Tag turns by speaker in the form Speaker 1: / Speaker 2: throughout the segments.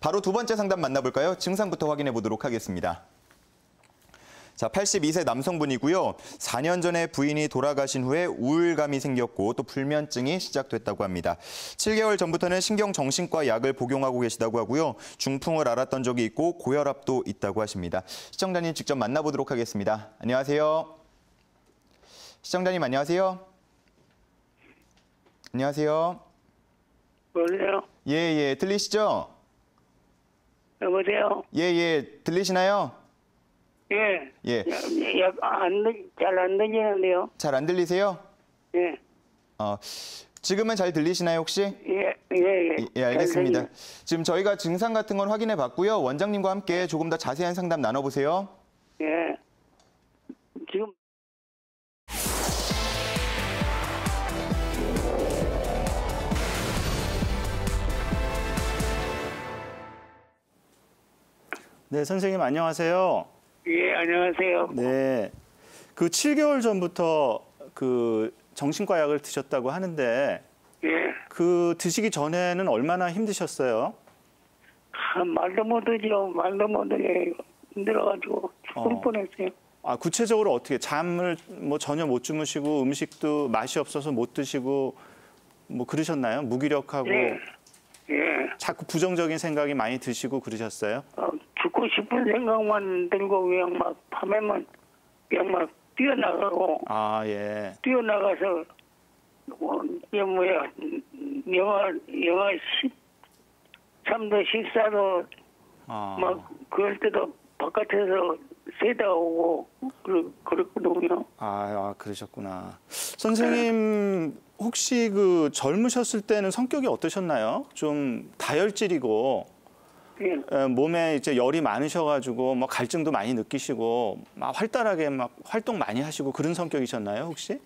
Speaker 1: 바로 두 번째 상담 만나볼까요? 증상부터 확인해 보도록 하겠습니다. 자, 82세 남성분이고요. 4년 전에 부인이 돌아가신 후에 우울감이 생겼고 또 불면증이 시작됐다고 합니다. 7개월 전부터는 신경정신과 약을 복용하고 계시다고 하고요. 중풍을 앓았던 적이 있고 고혈압도 있다고 하십니다. 시청자님 직접 만나보도록 하겠습니다. 안녕하세요. 시청자님 안녕하세요. 안녕하세요.
Speaker 2: 여보세요?
Speaker 1: 예, 들리시죠?
Speaker 2: 여보세요?
Speaker 1: 예, 들리시나요?
Speaker 2: 예.
Speaker 1: 예.
Speaker 2: 잘 안 들리는데요?
Speaker 1: 잘 안 들리세요?
Speaker 2: 예.
Speaker 1: 지금은 잘 들리시나요, 혹시?
Speaker 2: 예.
Speaker 1: 알겠습니다. 지금 저희가 증상 같은 건 확인해 봤고요. 원장님과 함께 조금 더 자세한 상담 나눠보세요.
Speaker 2: 예. 지금.
Speaker 3: 네, 선생님 안녕하세요.
Speaker 2: 예, 안녕하세요.
Speaker 3: 네, 그 7개월 전부터 그 정신과 약을 드셨다고 하는데
Speaker 2: 예.
Speaker 3: 그 드시기 전에는 얼마나 힘드셨어요?
Speaker 2: 말도 못하죠. 말도 못하게 힘들어가지고 죽을 뻔했어요.
Speaker 3: 구체적으로 어떻게 잠을 뭐 전혀 못 주무시고 음식도 맛이 없어서 못 드시고 뭐 그러셨나요? 무기력하고
Speaker 2: 예.
Speaker 3: 자꾸 부정적인 생각이 많이 드시고 그러셨어요?
Speaker 2: 죽고 싶은 생각만 들고 그냥 막 밤에만 그냥 막 뛰어나가고
Speaker 3: 예.
Speaker 2: 뛰어나가서 이게 뭐야 영하 13도 14도 막 그럴 때도 바깥에서 새다 오고 그랬거든요.
Speaker 3: 그러셨구나. 선생님 혹시 그 젊으셨을 때는 성격이 어떠셨나요? 좀 다혈질이고
Speaker 2: 예.
Speaker 3: 몸에 이제 열이 많으셔가지고 뭐 갈증도 많이 느끼시고 막 활달하게 막 활동 많이 하시고 그런 성격이셨나요 혹시?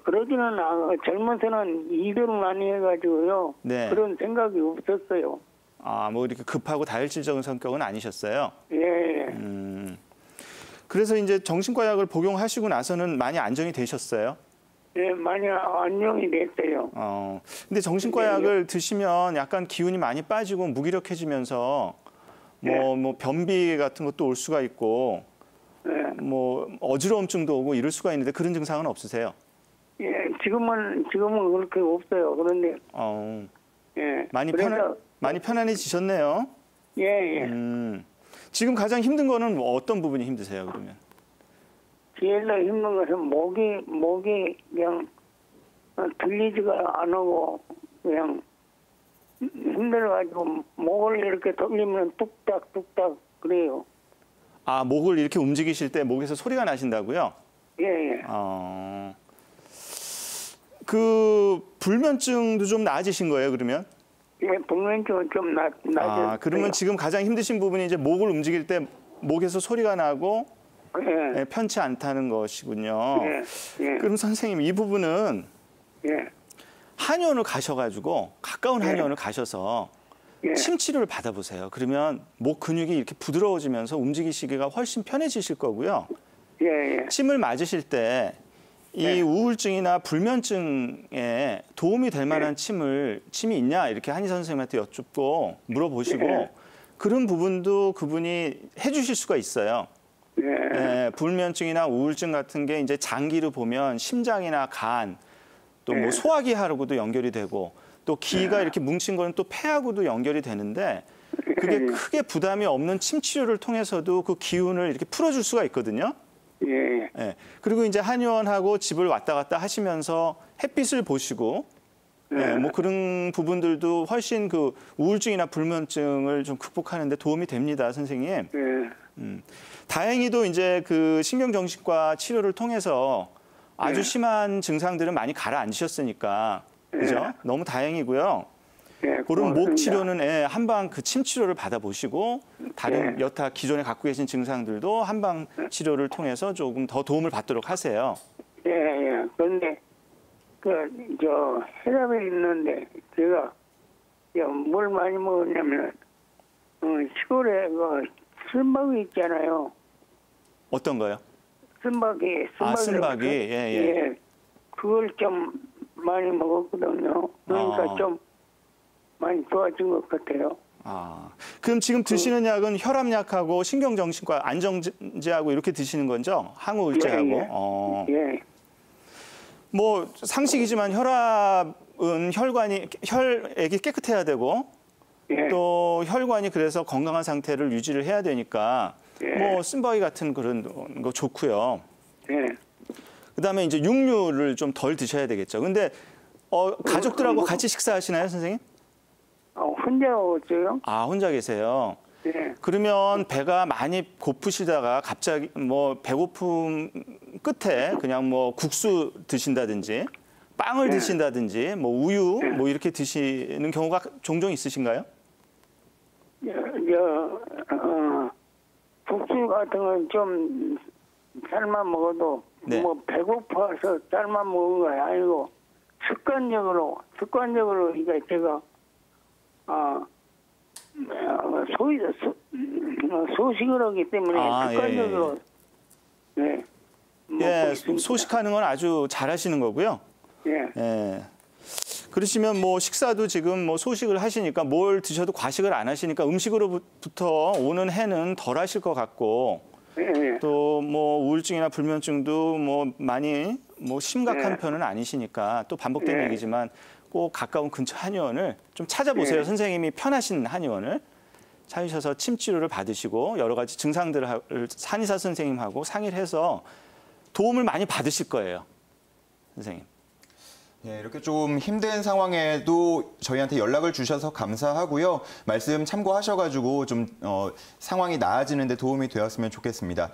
Speaker 2: 그러지는 않아. 젊어서는 일을 많이 해가지고요.
Speaker 3: 네.
Speaker 2: 그런 생각이 없었어요.
Speaker 3: 뭐 이렇게 급하고 다혈질적인 성격은 아니셨어요?
Speaker 2: 예.
Speaker 3: 그래서 이제 정신과 약을 복용하시고 나서는 많이 안정이 되셨어요?
Speaker 2: 예, 많이 안정이 됐어요.
Speaker 3: 근데 정신과 약을 드시면 약간 기운이 많이 빠지고 무기력해지면서 뭐 변비 같은 것도 올 수가 있고 뭐 어지러움증도 오고 이럴 수가 있는데 그런 증상은 없으세요?
Speaker 2: 예, 지금은 그렇게 없어요. 그런데 예,
Speaker 3: 많이 편안해지셨네요.
Speaker 2: 예.
Speaker 3: 지금 가장 힘든 거는 어떤 부분이 힘드세요, 그러면?
Speaker 2: 제일 힘든 것은 목이 그냥 들리지가 안 하고 그냥 힘들어가지고 목을 이렇게 돌리면 뚝딱뚝딱 그래요.
Speaker 3: 목을 이렇게 움직이실 때 목에서 소리가 나신다고요?
Speaker 2: 예.
Speaker 3: 그 불면증도 좀 나아지신 거예요, 그러면?
Speaker 2: 예, 불면증은 좀 나아졌어요.
Speaker 3: 그러면 지금 가장 힘드신 부분이 이제 목을 움직일 때 목에서 소리가 나고 편치 않다는 것이군요.
Speaker 2: 예.
Speaker 3: 그럼 선생님 이 부분은 한의원을 가셔가지고 가까운 한의원을 가셔서 침 치료를 받아보세요. 그러면 목 근육이 이렇게 부드러워지면서 움직이시기가 훨씬 편해지실 거고요. 침을 맞으실 때 이 우울증이나 불면증에 도움이 될 만한 침이 있냐 이렇게 한의 선생님한테 여쭙고 물어보시고 그런 부분도 그분이 해주실 수가 있어요. 불면증이나 우울증 같은 게 이제 장기로 보면 심장이나 간, 또 뭐 소화기하고도 연결이 되고 또 기가 이렇게 뭉친 거는 또 폐하고도 연결이 되는데 그게 크게 부담이 없는 침 치료를 통해서도 그 기운을 이렇게 풀어줄 수가 있거든요. 그리고 이제 한의원하고 집을 왔다 갔다 하시면서 햇빛을 보시고 뭐 그런 부분들도 훨씬 그 우울증이나 불면증을 좀 극복하는 데 도움이 됩니다, 선생님. 다행히도 이제 그 신경정신과 치료를 통해서 아주 심한 증상들은 많이 가라앉으셨으니까 그죠? 너무 다행이고요. 그런 목 치료는 한방 그 침 치료를 받아보시고 다른 여타 기존에 갖고 계신 증상들도 한방 치료를 통해서 조금 더 도움을 받도록 하세요.
Speaker 2: 그런데 혈압이 있는데 제가 뭘 많이 먹었냐면 시골에 쓴바귀 있잖아요.
Speaker 3: 어떤 거요?
Speaker 2: 쓴바귀.
Speaker 3: 쓴바귀. 예.
Speaker 2: 그걸 좀 많이 먹었거든요. 그러니까 좀 많이 좋아진 것 같아요.
Speaker 3: 그럼 지금 드시는 약은 혈압약하고 신경정신과 안정제하고 이렇게 드시는 거죠? 항우울제하고.
Speaker 2: 예.
Speaker 3: 뭐 상식이지만 혈압은 혈액이 깨끗해야 되고
Speaker 2: 예.
Speaker 3: 또 혈관이 그래서 건강한 상태를 유지를 해야 되니까
Speaker 2: 예.
Speaker 3: 뭐 쓴바위 같은 그런 거 좋고요.
Speaker 2: 예.
Speaker 3: 그다음에 이제 육류를 좀 덜 드셔야 되겠죠. 근데 가족들하고 같이 식사하시나요, 선생님?
Speaker 2: 혼자 오죠요?
Speaker 3: 혼자 계세요.
Speaker 2: 예.
Speaker 3: 그러면 배가 많이 고프시다가 갑자기 뭐 배고픔 끝에 그냥 뭐 국수 드신다든지 빵을 드신다든지 뭐 우유 뭐 이렇게 드시는 경우가 종종 있으신가요?
Speaker 2: 국수 같은 건 좀 삶아 먹어도
Speaker 3: 네.
Speaker 2: 뭐 배고파서 삶아 먹은 거 아니고 습관적으로 이게 제가 소식을 하기 때문에 습관적으로 네.
Speaker 3: 예, 소식하는 건 아주 잘하시는 거고요.
Speaker 2: 예.
Speaker 3: 예. 그러시면 뭐 식사도 지금 뭐 소식을 하시니까 뭘 드셔도 과식을 안 하시니까 음식으로부터 오는 해는 덜 하실 것 같고
Speaker 2: 예.
Speaker 3: 또 뭐 우울증이나 불면증도 뭐 많이 뭐 심각한 편은 아니시니까 또 반복된 얘기지만 꼭 가까운 근처 한의원을 좀 찾아보세요. 선생님이 편하신 한의원을 찾으셔서 침 치료를 받으시고 여러 가지 증상들을 한의사 선생님하고 상의를 해서 도움을 많이 받으실 거예요, 선생님.
Speaker 1: 네, 이렇게 좀 힘든 상황에도 저희한테 연락을 주셔서 감사하고요. 말씀 참고하셔가지고 좀 상황이 나아지는 데 도움이 되었으면 좋겠습니다.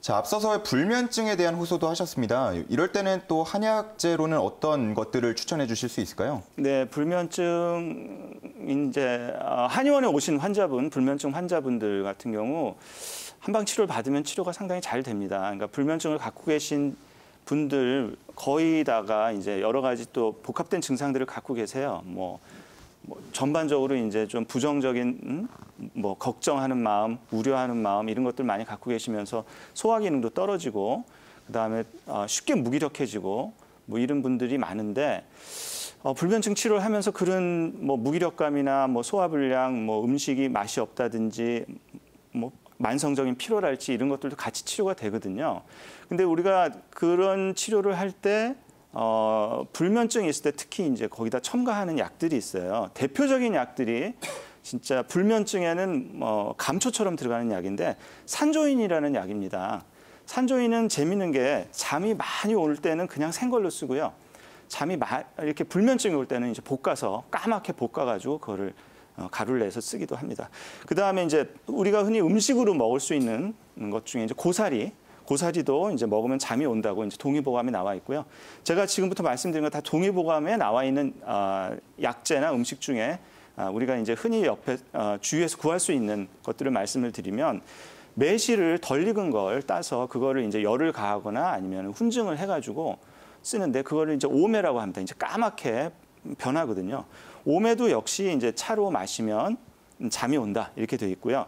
Speaker 1: 자, 앞서서 불면증에 대한 호소도 하셨습니다. 이럴 때는 또 한약재로는 어떤 것들을 추천해 주실 수 있을까요?
Speaker 3: 네, 불면증 이제 한의원에 오신 환자분, 불면증 환자분들 같은 경우 한방 치료를 받으면 치료가 상당히 잘 됩니다. 그러니까 불면증을 갖고 계신 분들 거의 다가 이제 여러 가지 또 복합된 증상들을 갖고 계세요. 뭐 전반적으로 이제 좀 부정적인 뭐 걱정하는 마음, 우려하는 마음 이런 것들 많이 갖고 계시면서 소화 기능도 떨어지고 그다음에 쉽게 무기력해지고 뭐 이런 분들이 많은데 불면증 치료를 하면서 그런 뭐 무기력감이나 뭐 소화불량, 뭐 음식이 맛이 없다든지 뭐 만성적인 피로랄지 이런 것들도 같이 치료가 되거든요. 근데 우리가 그런 치료를 할 때 불면증이 있을 때 특히 이제 거기다 첨가하는 약들이 있어요. 대표적인 약들이 진짜 불면증에는 감초처럼 들어가는 약인데 산조인이라는 약입니다. 산조인은 재밌는 게 잠이 많이 올 때는 그냥 생걸로 쓰고요. 잠이 이렇게 불면증이 올 때는 이제 볶아서 까맣게 볶아가지고 그거를 가루를 내서 쓰기도 합니다. 그 다음에 이제 우리가 흔히 음식으로 먹을 수 있는 것 중에 이제 고사리도 이제 먹으면 잠이 온다고 이제 동의보감에 나와 있고요. 제가 지금부터 말씀드린 거 다 동의보감에 나와 있는 약재나 음식 중에 우리가 이제 흔히 주위에서 구할 수 있는 것들을 말씀을 드리면 매실을 덜 익은 걸 따서 그거를 이제 열을 가하거나 아니면 훈증을 해가지고 쓰는데 그거를 이제 오메라고 합니다. 이제 까맣게 변하거든요. 오메도 역시 이제 차로 마시면 잠이 온다 이렇게 돼 있고요.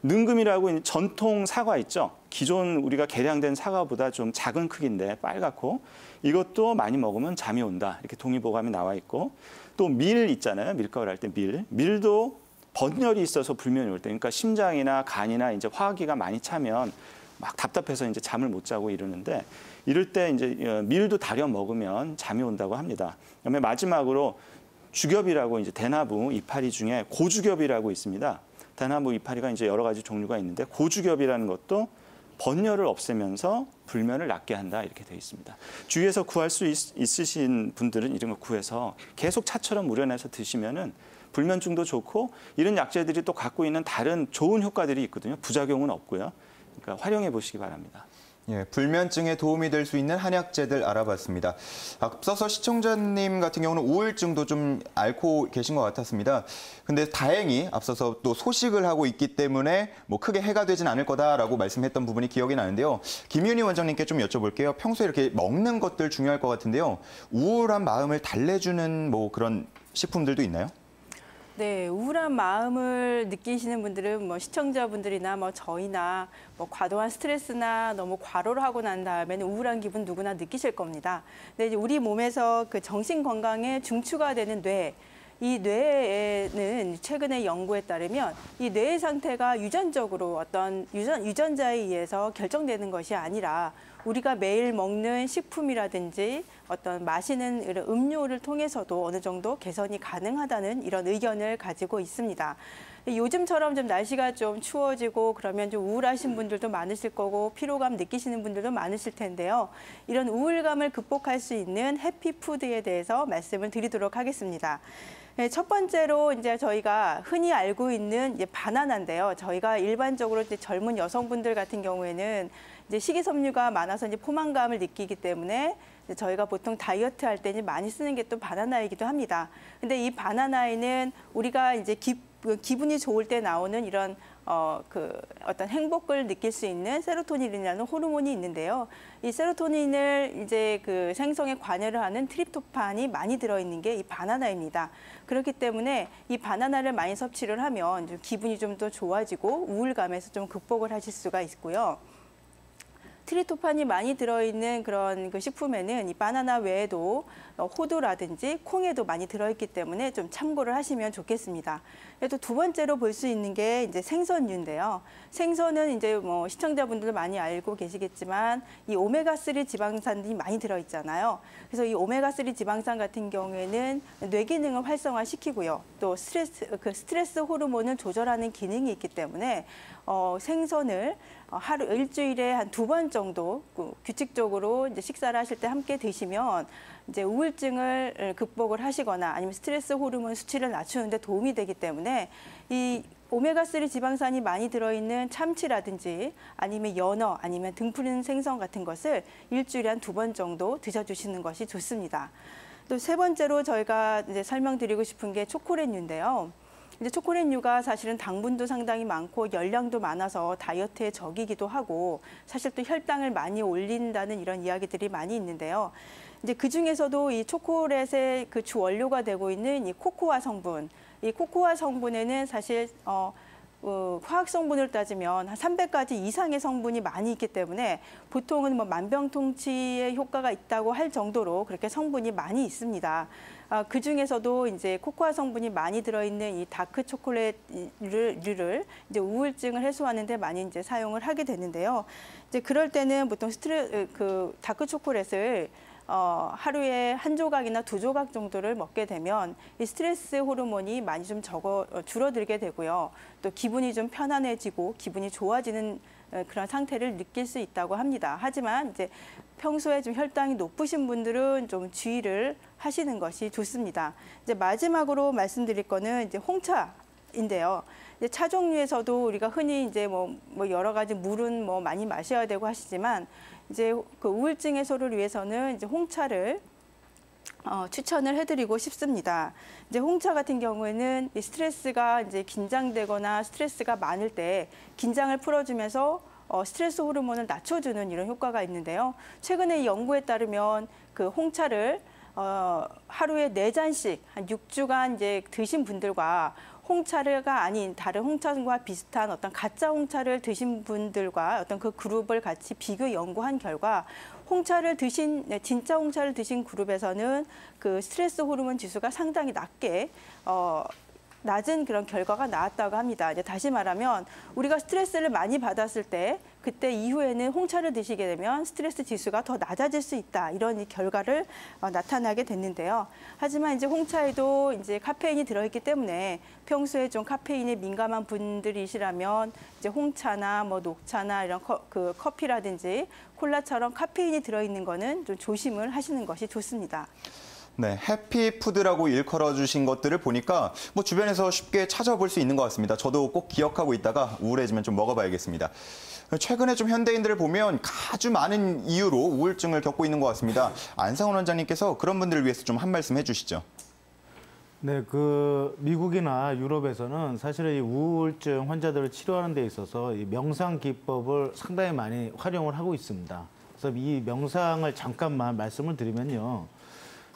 Speaker 3: 능금이라고 전통 사과 있죠. 기존 우리가 개량된 사과보다 좀 작은 크기인데 빨갛고 이것도 많이 먹으면 잠이 온다 이렇게 동의보감이 나와 있고 또 밀 있잖아요. 밀가루를 할 때 밀도 번열이 있어서 불면이 올 때 그러니까 심장이나 간이나 이제 화기가 많이 차면 막 답답해서 이제 잠을 못 자고 이러는데 이럴 때 이제 밀도 달여 먹으면 잠이 온다고 합니다. 그다음에 마지막으로 주겹이라고 이제 대나무 이파리 중에 고주겹이라고 있습니다. 대나무 이파리가 이제 여러 가지 종류가 있는데 고주겹이라는 것도 번열을 없애면서 불면을 낫게 한다 이렇게 되어 있습니다. 주위에서 구할 수 있으신 분들은 이런 거 구해서 계속 차처럼 우려내서 드시면은 불면증도 좋고 이런 약재들이 또 갖고 있는 다른 좋은 효과들이 있거든요. 부작용은 없고요. 그러니까 활용해 보시기 바랍니다.
Speaker 1: 예, 불면증에 도움이 될 수 있는 한약재들 알아봤습니다. 앞서서 시청자님 같은 경우는 우울증도 좀 앓고 계신 것 같았습니다. 근데 다행히 앞서서 또 소식을 하고 있기 때문에 뭐 크게 해가 되진 않을 거다라고 말씀했던 부분이 기억이 나는데요. 김윤희 원장님께 좀 여쭤볼게요. 평소에 이렇게 먹는 것들 중요할 것 같은데요. 우울한 마음을 달래주는 뭐 그런 식품들도 있나요?
Speaker 4: 네, 우울한 마음을 느끼시는 분들은 뭐 시청자분들이나 뭐 저희나 뭐 과도한 스트레스나 너무 과로를 하고 난 다음에는 우울한 기분 누구나 느끼실 겁니다. 근데 이제 우리 몸에서 그 정신 건강에 중추가 되는 뇌, 이 뇌에는 최근의 연구에 따르면 이 뇌의 상태가 유전적으로 어떤 유전자에 의해서 결정되는 것이 아니라 우리가 매일 먹는 식품이라든지 어떤 마시는 이런 음료를 통해서도 어느 정도 개선이 가능하다는 이런 의견을 가지고 있습니다. 요즘처럼 좀 날씨가 좀 추워지고 그러면 좀 우울하신 분들도 많으실 거고 피로감 느끼시는 분들도 많으실 텐데요. 이런 우울감을 극복할 수 있는 해피푸드에 대해서 말씀을 드리도록 하겠습니다. 첫 번째로 이제 저희가 흔히 알고 있는 이제 바나나인데요. 저희가 일반적으로 이제 젊은 여성분들 같은 경우에는 이제 식이섬유가 많아서 이제 포만감을 느끼기 때문에 이제 저희가 보통 다이어트 할 때 많이 쓰는 게 또 바나나이기도 합니다. 근데 이 바나나에는 우리가 이제 기분이 좋을 때 나오는 이런 어떤 행복을 느낄 수 있는 세로토닌이라는 호르몬이 있는데요. 이 세로토닌을 이제 그 생성에 관여를 하는 트립토판이 많이 들어있는 게 이 바나나입니다. 그렇기 때문에 이 바나나를 많이 섭취를 하면 좀 기분이 좀 더 좋아지고 우울감에서 좀 극복을 하실 수가 있고요. 트립토판이 많이 들어있는 그런 그 식품에는 이 바나나 외에도 호두라든지 콩에도 많이 들어있기 때문에 좀 참고를 하시면 좋겠습니다. 또 두 번째로 볼 수 있는 게 이제 생선류인데요. 생선은 이제 뭐 시청자분들도 많이 알고 계시겠지만 이 오메가3 지방산이 많이 들어있잖아요. 그래서 이 오메가3 지방산 같은 경우에는 뇌 기능을 활성화시키고요. 또 스트레스 호르몬을 조절하는 기능이 있기 때문에 생선을 일주일에 한 2번 정도 규칙적으로 이제 식사를 하실 때 함께 드시면 이제 우울증을 극복을 하시거나 아니면 스트레스 호르몬 수치를 낮추는 데 도움이 되기 때문에 이 오메가3 지방산이 많이 들어있는 참치라든지 아니면 연어 아니면 등푸른 생선 같은 것을 일주일에 한 2번 정도 드셔주시는 것이 좋습니다. 또 세 번째로 저희가 이제 설명드리고 싶은 게 초콜릿류인데요. 이제 초콜릿류가 사실은 당분도 상당히 많고 열량도 많아서 다이어트에 적이기도 하고 사실 또 혈당을 많이 올린다는 이런 이야기들이 많이 있는데요. 이제 그 중에서도 이 초콜릿의 그 주 원료가 되고 있는 이 코코아 성분, 이 코코아 성분에는 사실 화학 성분을 따지면 한 300가지 이상의 성분이 많이 있기 때문에 보통은 뭐 만병통치의 효과가 있다고 할 정도로 그렇게 성분이 많이 있습니다. 그 중에서도 이제 코코아 성분이 많이 들어있는 이 다크 초콜릿류를 이제 우울증을 해소하는 데 많이 이제 사용을 하게 되는데요. 이제 그럴 때는 보통 다크 초콜릿을 하루에 1조각이나 2조각 정도를 먹게 되면 이 스트레스 호르몬이 많이 좀 줄어들게 되고요. 또 기분이 좀 편안해지고 기분이 좋아지는 그런 상태를 느낄 수 있다고 합니다. 하지만 이제 평소에 좀 혈당이 높으신 분들은 좀 주의를 하시는 것이 좋습니다. 이제 마지막으로 말씀드릴 거는 이제 홍차인데요. 이제 차 종류에서도 우리가 흔히 이제 뭐 여러 가지 물은 뭐 많이 마셔야 되고 하시지만 이제 그 우울증 해소를 위해서는 이제 홍차를 추천을 해드리고 싶습니다. 이제 홍차 같은 경우에는 이 스트레스가 이제 긴장되거나 스트레스가 많을 때 긴장을 풀어주면서 스트레스 호르몬을 낮춰주는 이런 효과가 있는데요. 최근에 이 연구에 따르면 그 홍차를 하루에 4잔씩 한 6주간 이제 드신 분들과 홍차가 아닌 다른 홍차과 비슷한 어떤 가짜 홍차를 드신 분들과 어떤 그 그룹을 같이 비교 연구한 결과 진짜 홍차를 드신 그룹에서는 그 스트레스 호르몬 지수가 상당히 낮은 그런 결과가 나왔다고 합니다. 이제 다시 말하면 우리가 스트레스를 많이 받았을 때 그때 이후에는 홍차를 드시게 되면 스트레스 지수가 더 낮아질 수 있다. 이런 결과를 나타나게 됐는데요. 하지만 이제 홍차에도 이제 카페인이 들어있기 때문에 평소에 좀 카페인에 민감한 분들이시라면 이제 홍차나 뭐 녹차나 이런 커피라든지 콜라처럼 카페인이 들어있는 거는 좀 조심을 하시는 것이 좋습니다.
Speaker 1: 네, 해피푸드라고 일컬어 주신 것들을 보니까 뭐 주변에서 쉽게 찾아볼 수 있는 것 같습니다. 저도 꼭 기억하고 있다가 우울해지면 좀 먹어봐야겠습니다. 최근에 좀 현대인들을 보면 아주 많은 이유로 우울증을 겪고 있는 것 같습니다. 안상훈 원장님께서 그런 분들을 위해서 좀 한 말씀 해주시죠.
Speaker 5: 네, 그 미국이나 유럽에서는 사실은 이 우울증 환자들을 치료하는 데 있어서 이 명상 기법을 상당히 많이 활용을 하고 있습니다. 그래서 이 명상을 잠깐만 말씀을 드리면요.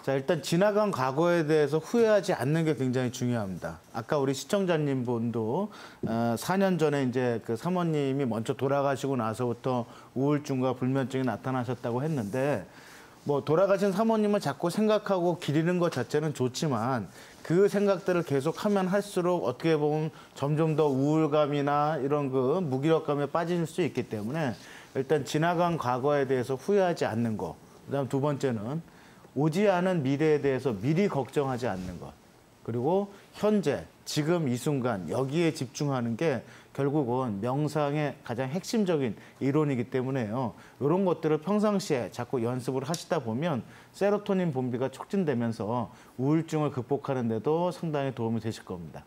Speaker 5: 자, 일단 지나간 과거에 대해서 후회하지 않는 게 굉장히 중요합니다. 아까 우리 시청자님 분도 4년 전에 이제 그 사모님이 먼저 돌아가시고 나서부터 우울증과 불면증이 나타나셨다고 했는데 뭐 돌아가신 사모님을 자꾸 생각하고 기리는 것 자체는 좋지만 그 생각들을 계속하면 할수록 어떻게 보면 점점 더 우울감이나 이런 그 무기력감에 빠질 수 있기 때문에 일단 지나간 과거에 대해서 후회하지 않는 거. 그다음 두 번째는 오지 않은 미래에 대해서 미리 걱정하지 않는 것. 그리고 현재, 지금 이 순간 여기에 집중하는 게 결국은 명상의 가장 핵심적인 이론이기 때문에요. 이런 것들을 평상시에 자꾸 연습을 하시다 보면 세로토닌 분비가 촉진되면서 우울증을 극복하는 데도 상당히 도움이 되실 겁니다.